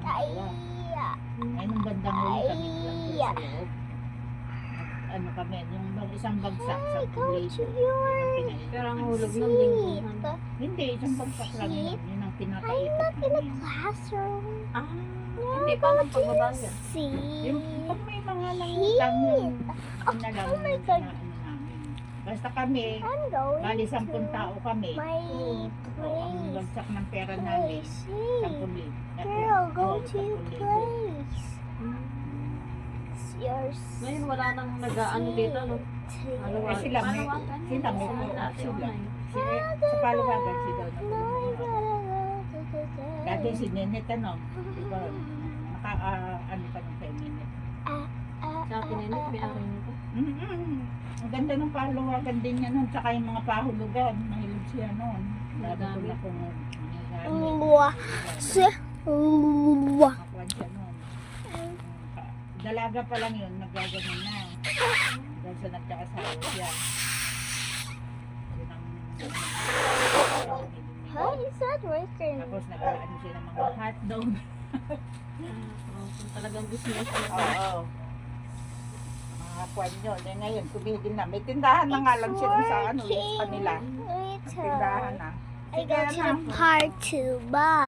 dalawa. Ay, nung bandang huli kami lang doon sa loob. Ano kami, yung isang bagsak sa libo. Pero ang hulog ng lingguhan. Hindi, isang bagsak lang yun. Yun ang I'm pinakaitot not in a namin. classroom. Ah, hindi pa nang pagbaba niya. Yung See? pag may mga nangutang yung ano na lang Oh my na God. ano namin. Basta kami, I'm going bali 10 to tao kami. my O, ang place. bagsak ng pera namin, Place. 10,000. Girl, go Oo, to your 10,000. place. It's yours. Ngayon wala nang nag-ano dito, no? Eh, sila may, sila may po, sila. Sa paluwagan sila. Dati si Nenet, ano, diba, ano pa nung kay Nenet. Sa Pinenit, may ari nito. Ang ganda ng paluwagan din niya nun, tsaka yung mga pahulugan, mahilig siya nun. Sabi ko na kung Mwah. Mwah. makakuan siya nun. Dalaga pa lang yun, naggaganon na. Dahil sa nagkaasawa siya. Yun ang How is that working? tapos nagkaano siya ng mga hotdog. Kung talagang business na Oo. Mga kwan yun. Eh ngayon, tumigil na. May tindahan na nga lang sila sa ano, sa kanila. Wait Tindahan till na. I go to part 2. Bye.